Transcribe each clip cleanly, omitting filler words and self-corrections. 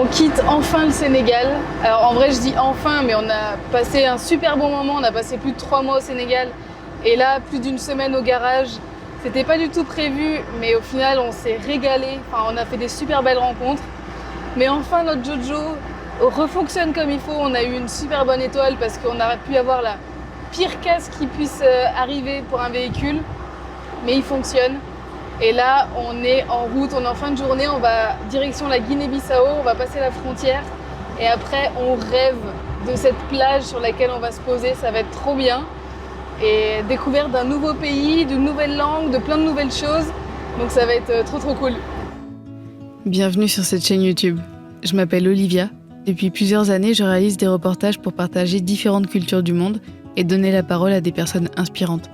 On quitte enfin le Sénégal. Alors en vrai je dis enfin, mais on a passé un super bon moment, on a passé plus de 3 mois au Sénégal et là plus d'une semaine au garage. C'était pas du tout prévu, mais au final on s'est régalé, enfin, on a fait des super belles rencontres. Mais enfin notre Jojo refonctionne comme il faut, on a eu une super bonne étoile parce qu'on aurait pu avoir la pire casse qui puisse arriver pour un véhicule, mais il fonctionne. Et là, on est en route, on est en fin de journée, on va direction la Guinée-Bissau, on va passer la frontière. Et après, on rêve de cette plage sur laquelle on va se poser, ça va être trop bien. Et découverte d'un nouveau pays, d'une nouvelle langue, de plein de nouvelles choses. Donc ça va être trop trop cool. Bienvenue sur cette chaîne YouTube. Je m'appelle Olivia. Depuis plusieurs années, je réalise des reportages pour partager différentes cultures du monde et donner la parole à des personnes inspirantes.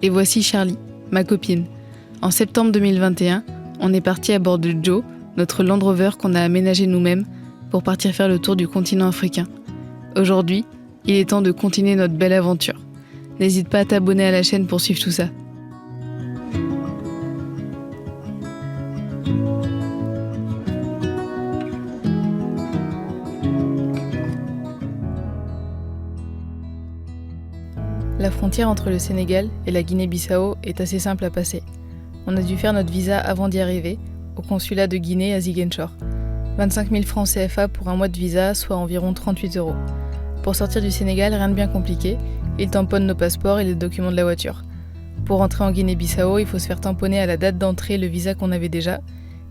Et voici Charlie, ma copine. En septembre 2021, on est parti à bord de Joe, notre Land Rover qu'on a aménagé nous-mêmes pour partir faire le tour du continent africain. Aujourd'hui, il est temps de continuer notre belle aventure. N'hésite pas à t'abonner à la chaîne pour suivre tout ça. La frontière entre le Sénégal et la Guinée-Bissau est assez simple à passer. On a dû faire notre visa avant d'y arriver, au consulat de Guinée à Ziguinchor. 25 000 francs CFA pour un mois de visa, soit environ 38 €. Pour sortir du Sénégal, rien de bien compliqué, ils tamponnent nos passeports et les documents de la voiture. Pour rentrer en Guinée-Bissau, il faut se faire tamponner à la date d'entrée le visa qu'on avait déjà,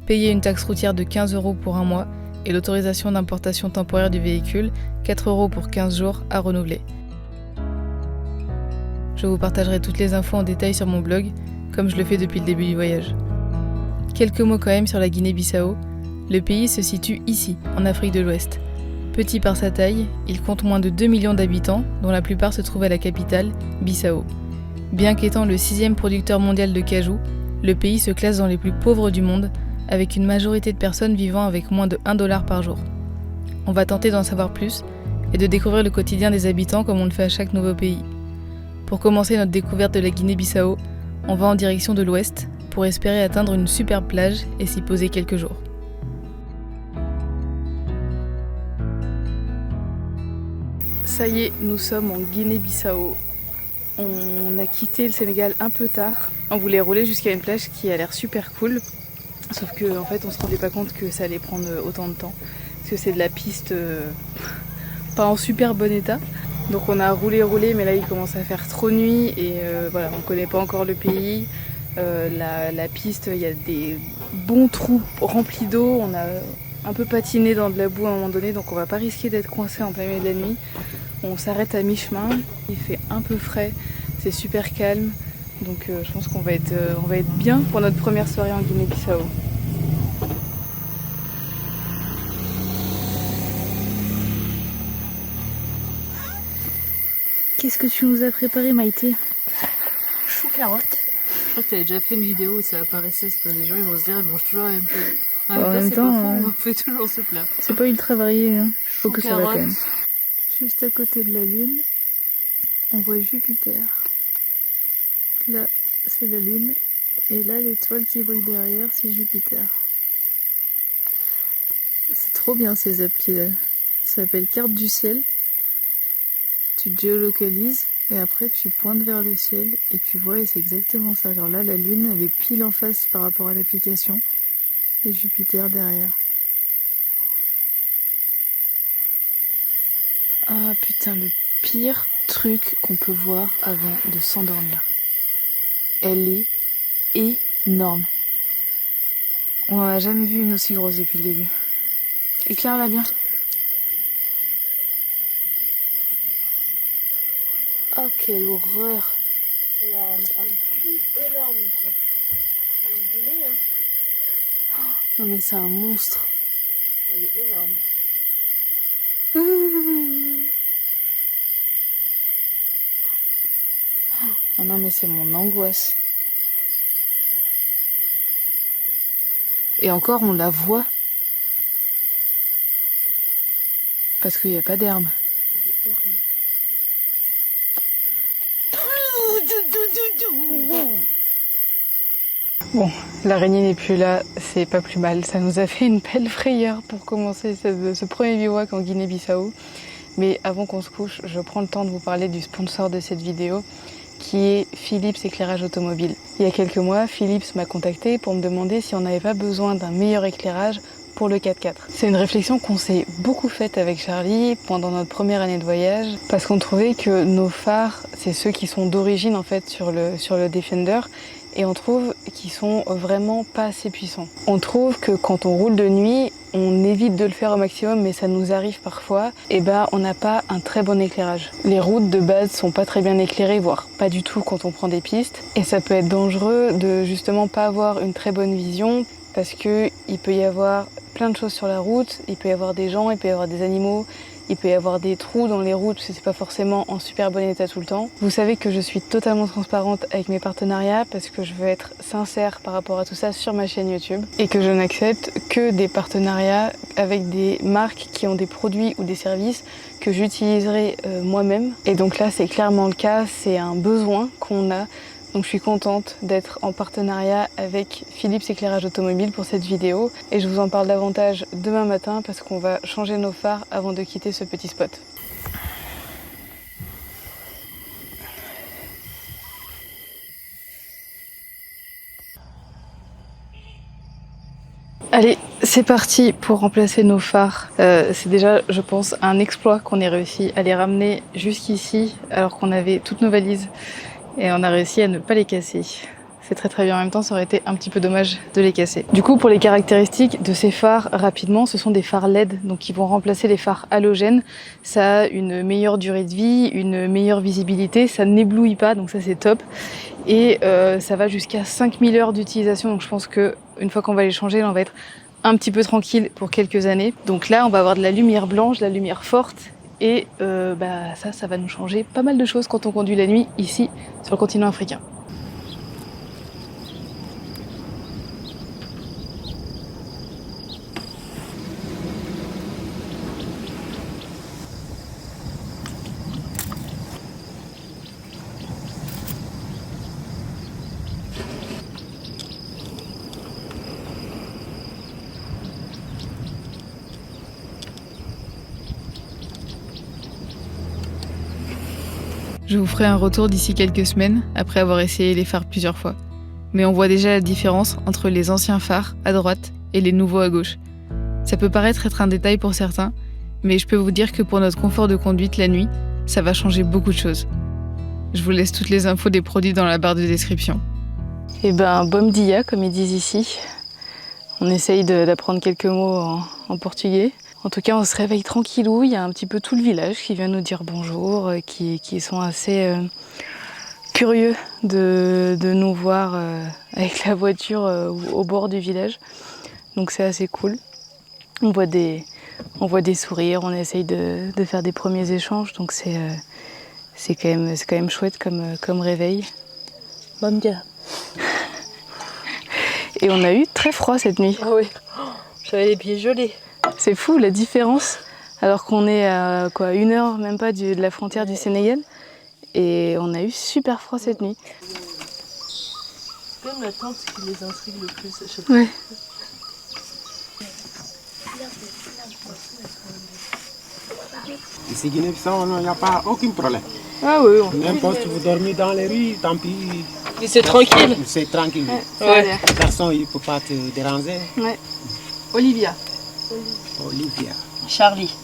payer une taxe routière de 15 € pour un mois et l'autorisation d'importation temporaire du véhicule, 4 € pour 15 jours à renouveler. Je vous partagerai toutes les infos en détail sur mon blog, comme je le fais depuis le début du voyage. Quelques mots quand même sur la Guinée-Bissau. Le pays se situe ici, en Afrique de l'Ouest. Petit par sa taille, il compte moins de 2 millions d'habitants, dont la plupart se trouvent à la capitale, Bissau. Bien qu'étant le 6e producteur mondial de cajou, le pays se classe dans les plus pauvres du monde, avec une majorité de personnes vivant avec moins de 1 $ par jour. On va tenter d'en savoir plus et de découvrir le quotidien des habitants comme on le fait à chaque nouveau pays. Pour commencer notre découverte de la Guinée-Bissau, on va en direction de l'ouest pour espérer atteindre une superbe plage et s'y poser quelques jours. Ça y est, nous sommes en Guinée-Bissau. On a quitté le Sénégal un peu tard. On voulait rouler jusqu'à une plage qui a l'air super cool. Sauf qu'en fait, on se rendait pas compte que ça allait prendre autant de temps. Parce que c'est de la piste pas en super bon état. Donc on a roulé, mais là il commence à faire trop nuit et voilà, on connaît pas encore le pays. La piste, il y a des bons trous remplis d'eau, on a un peu patiné dans de la boue à un moment donné, donc on va pas risquer d'être coincé en plein milieu de la nuit. On s'arrête à mi-chemin, il fait un peu frais, c'est super calme, donc je pense qu'on va être bien pour notre première soirée en Guinée-Bissau. Qu'est-ce que tu nous as préparé, Maïté? Chou carotte. Je crois que t'avais déjà fait une vidéo où ça apparaissait, parce que les gens ils vont se dire ils mangent toujours la même chose. En même temps, on fait toujours ce plat. C'est pas ultra varié, hein. Faut que ça va carotte. quand même. Juste à côté de la Lune, on voit Jupiter. Là, c'est la Lune. Et là, l'étoile qui brille derrière, c'est Jupiter. C'est trop bien ces applis-là. Ça s'appelle carte du ciel. Tu te géolocalises et après tu pointes vers le ciel et tu vois, et c'est exactement ça. Genre là, la Lune, elle est pile en face par rapport à l'application et Jupiter derrière. Ah putain, le pire truc qu'on peut voir avant de s'endormir. Elle est énorme. On n'en a jamais vu une aussi grosse depuis le début. Éclaire-la bien. Oh, quelle horreur! Elle a un cul énorme, quoi. Elle est en Guinée, hein. Non mais c'est un monstre. Elle est énorme. Oh non mais c'est mon angoisse. Et encore on la voit. Parce qu'il n'y a pas d'herbe. C'est horrible. Bon, l'araignée n'est plus là, c'est pas plus mal. Ça nous a fait une belle frayeur pour commencer ce premier bivouac en Guinée-Bissau. Mais avant qu'on se couche, je prends le temps de vous parler du sponsor de cette vidéo, qui est Philips Éclairage Automobile. Il y a quelques mois, Philips m'a contacté pour me demander si on n'avait pas besoin d'un meilleur éclairage pour le 4x4. C'est une réflexion qu'on s'est beaucoup faite avec Charlie pendant notre première année de voyage, parce qu'on trouvait que nos phares, c'est ceux qui sont d'origine en fait sur le Defender, et on trouve qu'ils sont vraiment pas assez puissants. On trouve que quand on roule de nuit, on évite de le faire au maximum, mais ça nous arrive parfois, et on n'a pas un très bon éclairage. Les routes de base sont pas très bien éclairées, voire pas du tout quand on prend des pistes, et ça peut être dangereux de justement pas avoir une très bonne vision, parce que il peut y avoir plein de choses sur la route, il peut y avoir des gens, il peut y avoir des animaux, il peut y avoir des trous dans les routes, parce que c'est pas forcément en super bon état tout le temps. Vous savez que je suis totalement transparente avec mes partenariats parce que je veux être sincère par rapport à tout ça sur ma chaîne YouTube et que je n'accepte que des partenariats avec des marques qui ont des produits ou des services que j'utiliserai moi-même. Et donc là, c'est clairement le cas, c'est un besoin qu'on a. Donc je suis contente d'être en partenariat avec Philips Éclairage Automobile pour cette vidéo et je vous en parle davantage demain matin parce qu'on va changer nos phares avant de quitter ce petit spot. Allez, c'est parti pour remplacer nos phares. C'est déjà, je pense, un exploit qu'on ait réussi à les ramener jusqu'ici alors qu'on avait toutes nos valises. Et on a réussi à ne pas les casser. C'est très très bien. En même temps, ça aurait été un petit peu dommage de les casser. Du coup, pour les caractéristiques de ces phares, rapidement, ce sont des phares LED, donc qui vont remplacer les phares halogènes. Ça a une meilleure durée de vie, une meilleure visibilité, ça n'éblouit pas, donc ça c'est top. Et ça va jusqu'à 5000 heures d'utilisation, donc je pense qu'une fois qu'on va les changer, on va être un petit peu tranquille pour quelques années. Donc là, on va avoir de la lumière blanche, de la lumière forte. Et ça va nous changer pas mal de choses quand on conduit la nuit ici sur le continent africain. Je vous ferai un retour d'ici quelques semaines, après avoir essayé les phares plusieurs fois. Mais on voit déjà la différence entre les anciens phares à droite et les nouveaux à gauche. Ça peut paraître être un détail pour certains, mais je peux vous dire que pour notre confort de conduite la nuit, ça va changer beaucoup de choses. Je vous laisse toutes les infos des produits dans la barre de description. Et bom dia, comme ils disent ici. On essaye d'apprendre quelques mots en portugais. En tout cas, on se réveille tranquillou, il y a un petit peu tout le village qui vient nous dire bonjour, qui sont assez curieux de nous voir avec la voiture au bord du village. Donc c'est assez cool. On voit des sourires, on essaye de faire des premiers échanges, donc c'est quand même chouette comme réveil. Bon dia. Et on a eu très froid cette nuit. Ah oui, j'avais les pieds gelés. C'est fou la différence, alors qu'on est à une heure même pas de la frontière du Sénégal, et on a eu super froid cette nuit. C'est comme la tente qui les intrigue le plus à chaque fois. Ouais. Ici, Guinée-Bissau, il n'y a pas aucun problème. Ah oui. N'importe où vous dormez dans les rues, tant pis. Mais c'est tranquille. C'est tranquille. Ouais. Personne ne peut pas te déranger. Ouais. Olivia. Olivia. Charlie.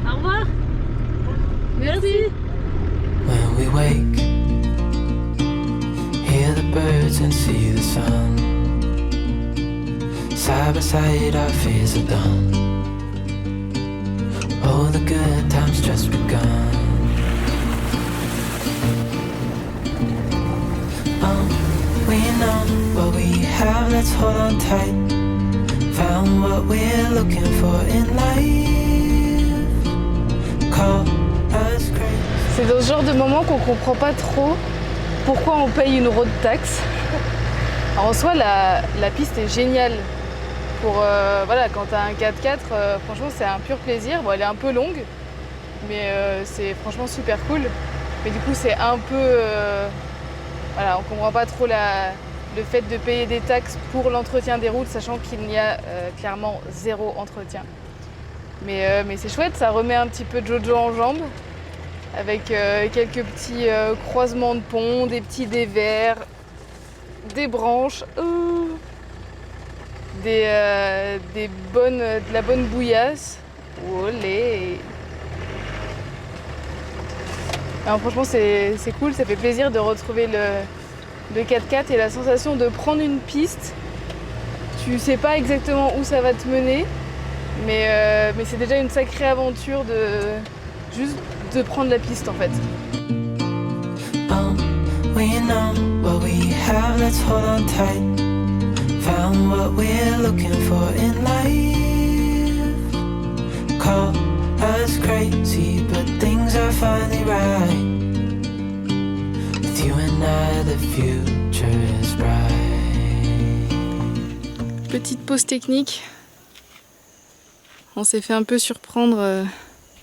Au revoir. Merci. When we wake, hear the birds and see the sun. Side by side our fears are done. Oh, the good times just begun. We know what we have, let's hold on tight. Found what we're looking for in life. Call us crazy. C'est dans ce genre de moment qu'on comprend pas trop pourquoi on paye une road tax. Alors, en soi, la piste est géniale. Pour voilà, quand t'as un 4x4, franchement, c'est un pur plaisir. Bon, elle est un peu longue, mais c'est franchement super cool. Mais du coup, c'est un peu... voilà, on comprend pas trop le fait de payer des taxes pour l'entretien des routes, sachant qu'il n'y a clairement 0 entretien. Mais c'est chouette, ça remet un petit peu de Jojo en jambes, avec quelques petits croisements de ponts, des petits dévers, des branches, de la bonne bouillasse. Olé! Alors, franchement, c'est cool, ça fait plaisir de retrouver le 4x4 et la sensation de prendre une piste. Tu sais pas exactement où ça va te mener, mais c'est déjà une sacrée aventure juste de prendre la piste en fait. We know what we have, let's hold on tight. Found what we're looking for in life. Call us crazy, but things are finally right. With you and I, the future is bright. Petite pause technique. On s'est fait un peu surprendre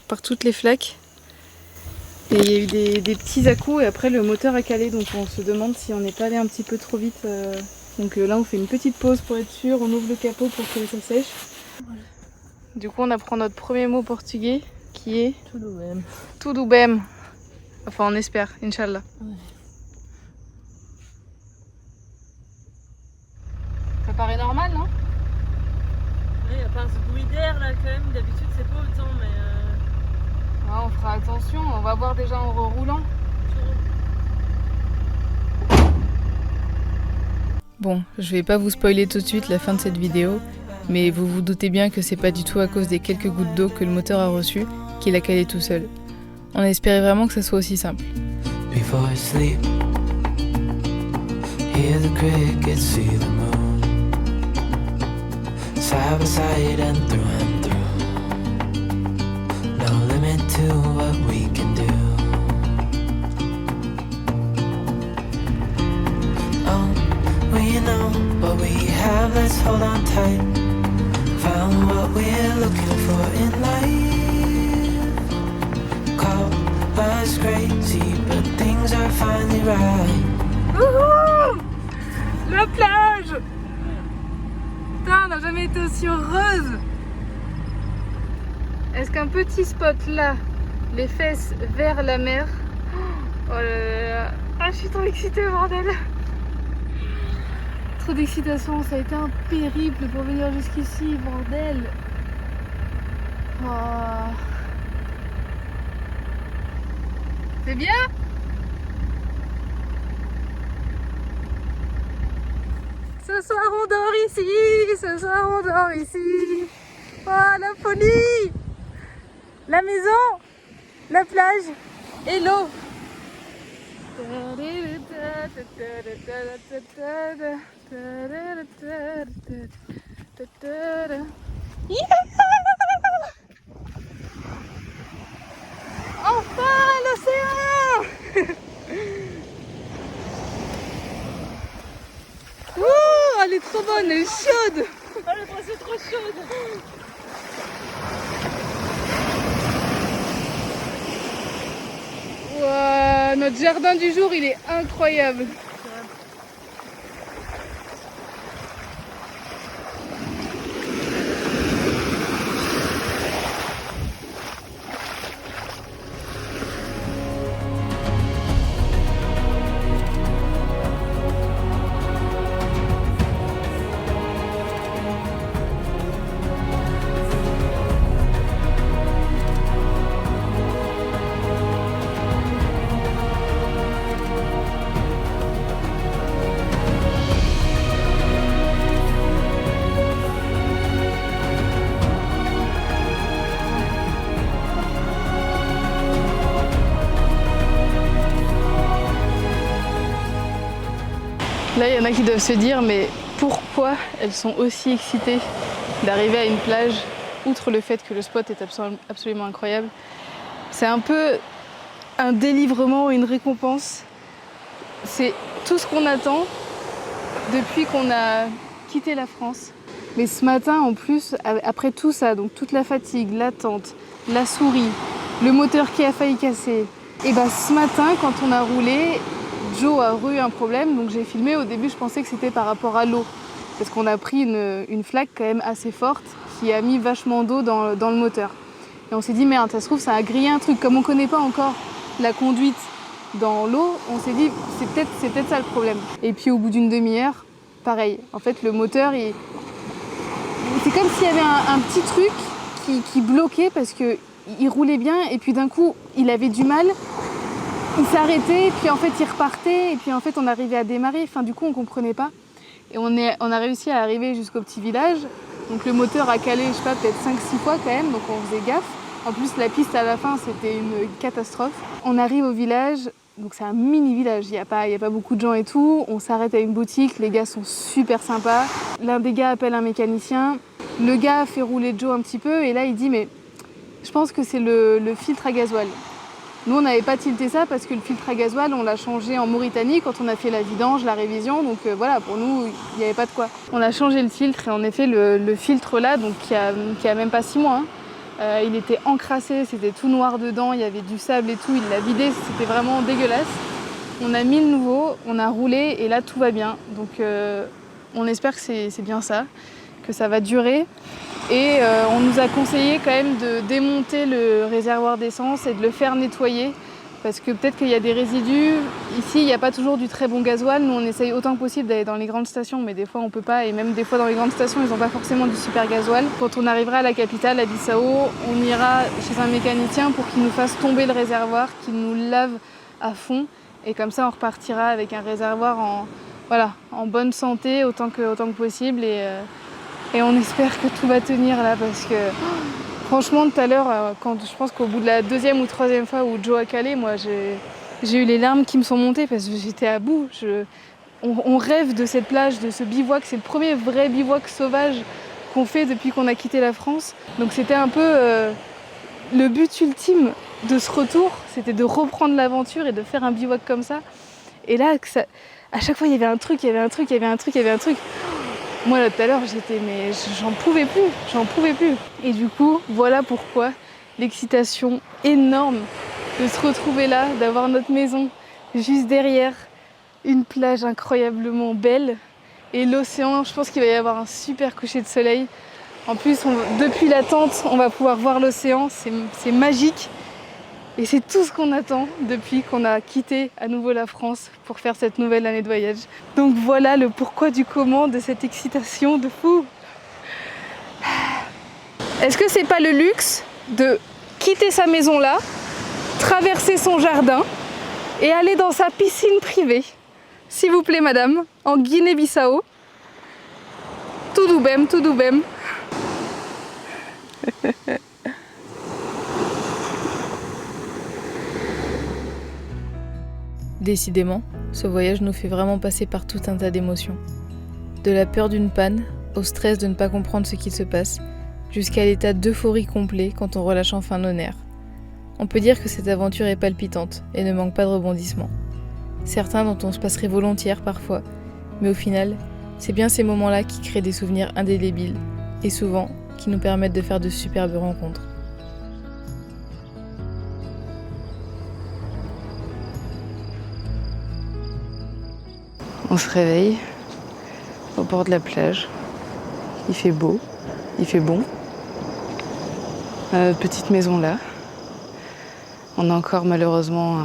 par toutes les flaques. Et il y a eu des petits à-coups et après le moteur a calé, donc on se demande si on n'est pas allé un petit peu trop vite. Donc là on fait une petite pause pour être sûr, on ouvre le capot pour que ça sèche. Voilà. Du coup on apprend notre premier mot portugais qui est Tudo bem. Tudo bem. Enfin on espère, Inch'Allah. Ouais. Ça paraît normal, non? Ouais, à part ce bruit d'air là quand même, d'habitude c'est pas autant mais... Ouais, on fera attention, on va voir déjà en reroulant. Bon, je vais pas vous spoiler tout de suite la fin de cette vidéo, mais vous vous doutez bien que c'est pas du tout à cause des quelques gouttes d'eau que le moteur a reçu qu'il a calé tout seul. On espérait vraiment que ça soit aussi simple. Before I sleep, hear the crickets, see the moon. Side by side and through. No limit to what we can do. Oh, we know what we have, let's hold on tight. Found what we're looking for in life. Call us crazy, but things are finally right. Wouhou! La plage! Putain, on n'a jamais été aussi heureuse! Est-ce qu'un petit spot là, les fesses vers la mer? Oh là là! Ah, je suis trop excitée, bordel! Trop d'excitation, ça a été un périple pour venir jusqu'ici, bordel! Oh. C'est bien? Ce soir on dort ici, ce soir on dort ici. Oh la folie! La maison, la plage et l'eau. Enfin l'océan! Oh, elle est trop bonne, elle est chaude! Oh la brosse est trop chaude! Wow, notre jardin du jour, il est incroyable. Là, il y en a qui doivent se dire, mais pourquoi elles sont aussi excitées d'arriver à une plage, outre le fait que le spot est absolument incroyable. C'est un peu un délivrement, une récompense. C'est tout ce qu'on attend depuis qu'on a quitté la France. Mais ce matin, en plus, après tout ça, donc toute la fatigue, l'attente, la souris, le moteur qui a failli casser, et bah ce matin, quand on a roulé, Joe a eu un problème, donc j'ai filmé. Au début, je pensais que c'était par rapport à l'eau, parce qu'on a pris une flaque quand même assez forte qui a mis vachement d'eau dans le moteur. Et on s'est dit, merde, ça se trouve, ça a grillé un truc. Comme on ne connaît pas encore la conduite dans l'eau, on s'est dit, c'est peut-être ça le problème. Et puis au bout d'une demi-heure, pareil. En fait, le moteur, c'est comme s'il y avait un petit truc qui bloquait parce qu'il roulait bien et puis d'un coup, il avait du mal. Il s'arrêtait, puis en fait, il repartait et puis en fait, on arrivait à démarrer. Enfin, du coup, on ne comprenait pas. Et on a réussi à arriver jusqu'au petit village. Donc le moteur a calé, je sais pas, peut-être 5-6 fois quand même, donc on faisait gaffe. En plus, la piste à la fin, c'était une catastrophe. On arrive au village, donc c'est un mini village, il n'y a pas beaucoup de gens et tout. On s'arrête à une boutique, les gars sont super sympas. L'un des gars appelle un mécanicien. Le gars fait rouler Joe un petit peu et là il dit mais je pense que c'est le filtre à gasoil. Nous on n'avait pas tilté ça parce que le filtre à gasoil on l'a changé en Mauritanie quand on a fait la vidange, la révision, donc voilà, pour nous il n'y avait pas de quoi. On a changé le filtre et en effet le filtre là, donc qui a même pas 6 mois, il était encrassé, c'était tout noir dedans, il y avait du sable et tout, il l'a vidé, c'était vraiment dégueulasse. On a mis le nouveau, on a roulé et là tout va bien, donc on espère que c'est bien ça, que ça va durer. Et on nous a conseillé quand même de démonter le réservoir d'essence et de le faire nettoyer parce que peut-être qu'il y a des résidus. Ici, il n'y a pas toujours du très bon gasoil. Nous, on essaye autant que possible d'aller dans les grandes stations, mais des fois, on ne peut pas. Et même des fois, dans les grandes stations, ils n'ont pas forcément du super gasoil. Quand on arrivera à la capitale, à Bissau, on ira chez un mécanicien pour qu'il nous fasse tomber le réservoir, qu'il nous lave à fond. Et comme ça, on repartira avec un réservoir en bonne santé autant que possible. Et on espère que tout va tenir là parce que franchement tout à l'heure, je pense qu'au bout de la 2e ou 3e fois où Joe a calé, moi j'ai eu les larmes qui me sont montées parce que j'étais à bout. On rêve de cette plage, de ce bivouac, c'est le premier vrai bivouac sauvage qu'on fait depuis qu'on a quitté la France. Donc c'était un peu le but ultime de ce retour, c'était de reprendre l'aventure et de faire un bivouac comme ça. Et là, à chaque fois il y avait un truc. Moi là tout à l'heure mais j'en pouvais plus. Et du coup, voilà pourquoi l'excitation énorme de se retrouver là, d'avoir notre maison juste derrière, une plage incroyablement belle et l'océan, je pense qu'il va y avoir un super coucher de soleil. En plus, depuis la tente, on va pouvoir voir l'océan, c'est magique. Et c'est tout ce qu'on attend depuis qu'on a quitté à nouveau la France pour faire cette nouvelle année de voyage. Donc voilà le pourquoi du comment de cette excitation de fou. Est-ce que c'est pas le luxe de quitter sa maison là, traverser son jardin et aller dans sa piscine privée? S'il vous plaît madame, en Guinée-Bissau. Tout doubem. Décidément, ce voyage nous fait vraiment passer par tout un tas d'émotions. De la peur d'une panne, au stress de ne pas comprendre ce qui se passe, jusqu'à l'état d'euphorie complet quand on relâche enfin nos nerfs. On peut dire que cette aventure est palpitante et ne manque pas de rebondissements. Certains dont on se passerait volontiers parfois, mais au final, c'est bien ces moments-là qui créent des souvenirs indélébiles et souvent qui nous permettent de faire de superbes rencontres. On se réveille au bord de la plage. Il fait beau, il fait bon. On a notre petite maison là. On a encore malheureusement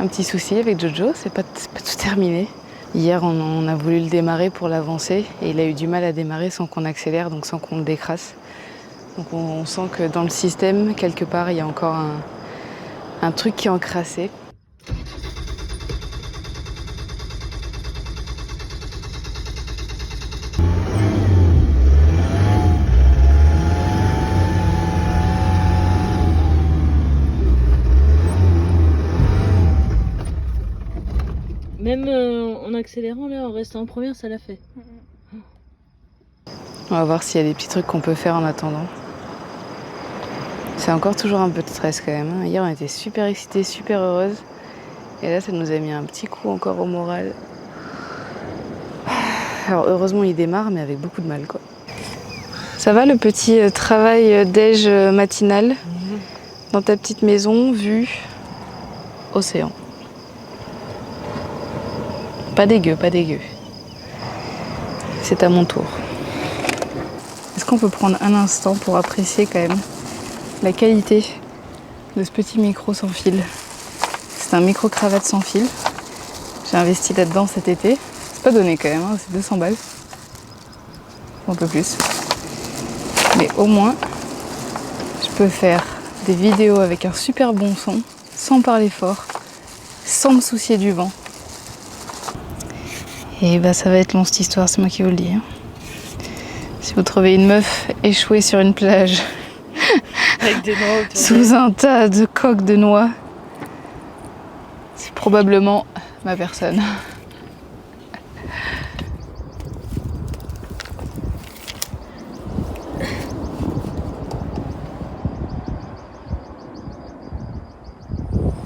un petit souci avec Jojo, c'est pas tout terminé. Hier on a voulu le démarrer pour l'avancer et il a eu du mal à démarrer sans qu'on accélère, donc sans qu'on le décrasse. Donc on sent que dans le système, quelque part, il y a encore un truc qui est encrassé. Même en accélérant là, en restant en première, ça l'a fait. On va voir s'il y a des petits trucs qu'on peut faire en attendant. C'est encore toujours un peu de stress quand même. Hier on était super excités, super heureuses. Et là ça nous a mis un petit coup encore au moral. Alors heureusement il démarre mais avec beaucoup de mal quoi. Ça va le petit travail déj matinal dans ta petite maison, vue océan. Pas dégueu, pas dégueu. C'est à mon tour. Est-ce qu'on peut prendre un instant pour apprécier quand même la qualité de ce petit micro sans fil? C'est un micro-cravate sans fil. J'ai investi là-dedans cet été. C'est pas donné quand même, hein, c'est 200 balles. Un peu plus. Mais au moins, je peux faire des vidéos avec un super bon son, sans parler fort, sans me soucier du vent. Et bah ça va être long cette histoire, c'est moi qui vous le dis. Hein. Si vous trouvez une meuf échouée sur une plage, Avec des noix sous un tas de coques de noix, c'est probablement ma personne.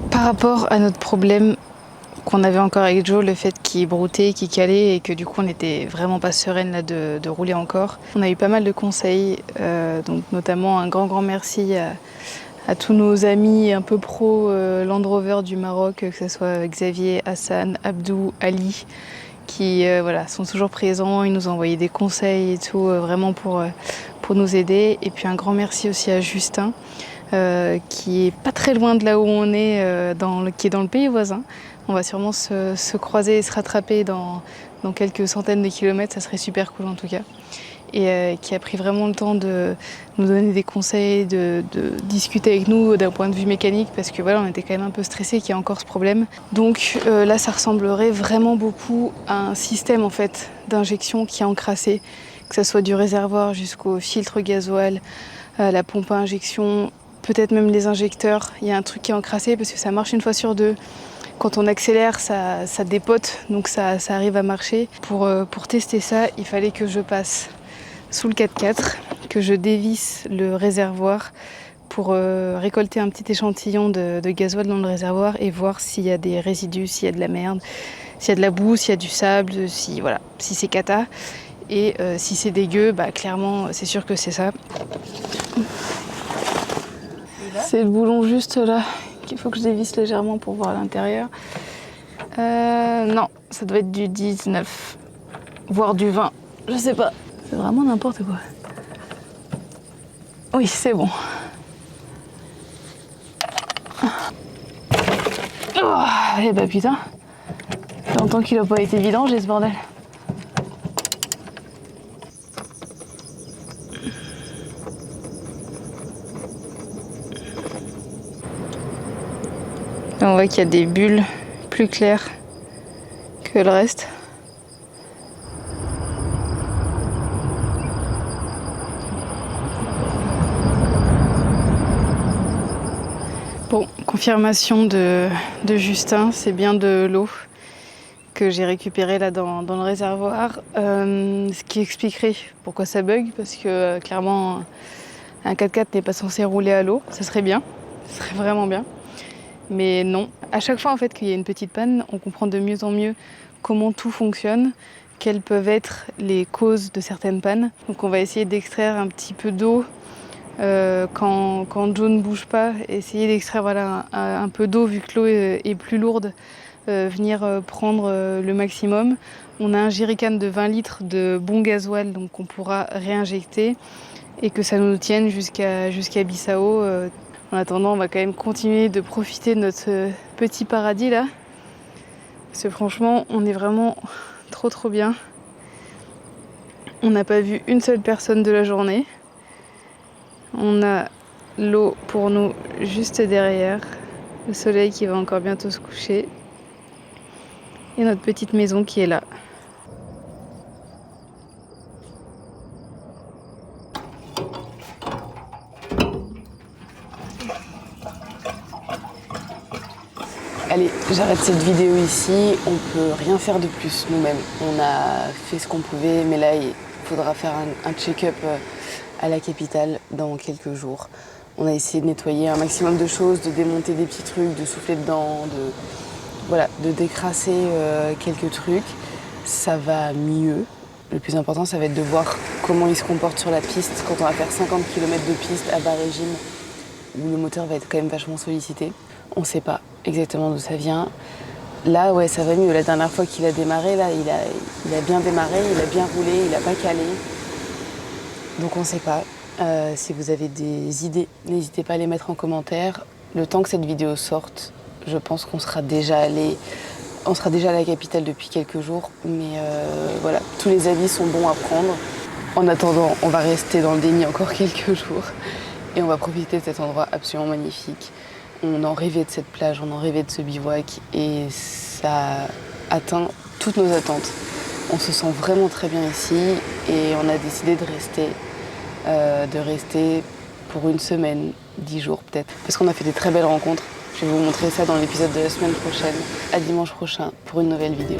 Par rapport à notre problème qu'on avait encore avec Joe, le fait qu'il broutait, qu'il calait et que du coup on n'était vraiment pas sereine là de rouler encore. On a eu pas mal de conseils, donc notamment un grand merci à tous nos amis un peu pro Land Rover du Maroc, que ce soit Xavier, Hassan, Abdou, Ali, qui voilà, sont toujours présents, ils nous ont envoyé des conseils et tout, vraiment pour nous aider. Et puis un grand merci aussi à Justin, qui est pas très loin de là où on est, qui est dans le pays voisin. On va sûrement se croiser et se rattraper dans quelques centaines de kilomètres, ça serait super cool en tout cas. Et qui a pris vraiment le temps de nous donner des conseils, de discuter avec nous d'un point de vue mécanique, parce que voilà, on était quand même un peu stressés qu'il y a encore ce problème. Donc là, ça ressemblerait vraiment beaucoup à un système en fait d'injection qui est encrassé, que ce soit du réservoir jusqu'au filtre gasoil, la pompe à injection, peut-être même les injecteurs. Il y a un truc qui est encrassé parce que ça marche une fois sur deux. Quand on accélère, ça dépote, donc ça arrive à marcher. Pour tester ça, il fallait que je passe sous le 4x4, que je dévisse le réservoir pour récolter un petit échantillon de gasoil dans le réservoir et voir s'il y a des résidus, s'il y a de la merde, s'il y a de la boue, s'il y a du sable, si c'est cata. Et si c'est dégueu, bah clairement c'est sûr que c'est ça. C'est le boulon juste là qu'il faut que je dévisse légèrement pour voir l'intérieur. Non, ça doit être du 19, voire du 20, je sais pas. C'est vraiment n'importe quoi. Oui, c'est bon. Oh, eh bah putain, ça fait longtemps qu'il a pas été vidangé ce bordel. Là, on voit qu'il y a des bulles plus claires que le reste. Bon, confirmation de Justin, c'est bien de l'eau que j'ai récupérée là dans le réservoir. Ce qui expliquerait pourquoi ça bug, parce que clairement un 4x4 n'est pas censé rouler à l'eau. Ça serait bien, ça serait vraiment bien. Mais non, à chaque fois en fait qu'il y a une petite panne, on comprend de mieux en mieux comment tout fonctionne, quelles peuvent être les causes de certaines pannes. Donc on va essayer d'extraire un petit peu d'eau quand Joe ne bouge pas, essayer d'extraire voilà, un peu d'eau vu que l'eau est plus lourde, venir prendre le maximum. On a un jerrycan de 20 litres de bon gasoil donc qu'on pourra réinjecter et que ça nous tienne jusqu'à Bissau. En attendant, on va quand même continuer de profiter de notre petit paradis là. Parce que franchement, on est vraiment trop bien. On n'a pas vu une seule personne de la journée. On a l'eau pour nous juste derrière. Le soleil qui va encore bientôt se coucher. Et notre petite maison qui est là. Allez, j'arrête cette vidéo ici, on peut rien faire de plus nous-mêmes. On a fait ce qu'on pouvait, mais là il faudra faire un check-up à la capitale dans quelques jours. On a essayé de nettoyer un maximum de choses, de démonter des petits trucs, de souffler dedans, de décrasser quelques trucs. Ça va mieux, Le plus important, ça va être de voir comment il se comporte sur la piste quand on va faire 50 km de piste à bas régime, où le moteur va être quand même vachement sollicité. On ne sait pas exactement d'où ça vient. Là, ouais, ça va mieux. La dernière fois qu'il a démarré, là, il a bien démarré, il a bien roulé, il n'a pas calé. Donc on ne sait pas. Si vous avez des idées, n'hésitez pas à les mettre en commentaire. Le temps que cette vidéo sorte, je pense qu'on sera déjà allé. On sera déjà à la capitale depuis quelques jours, mais voilà, tous les avis sont bons à prendre. En attendant, on va rester dans le déni encore quelques jours et on va profiter de cet endroit absolument magnifique. On en rêvait de cette plage, on en rêvait de ce bivouac et ça atteint toutes nos attentes. On se sent vraiment très bien ici et on a décidé de rester pour une semaine, 10 jours peut-être, parce qu'on a fait des très belles rencontres. Je vais vous montrer ça dans l'épisode de la semaine prochaine. À dimanche prochain pour une nouvelle vidéo.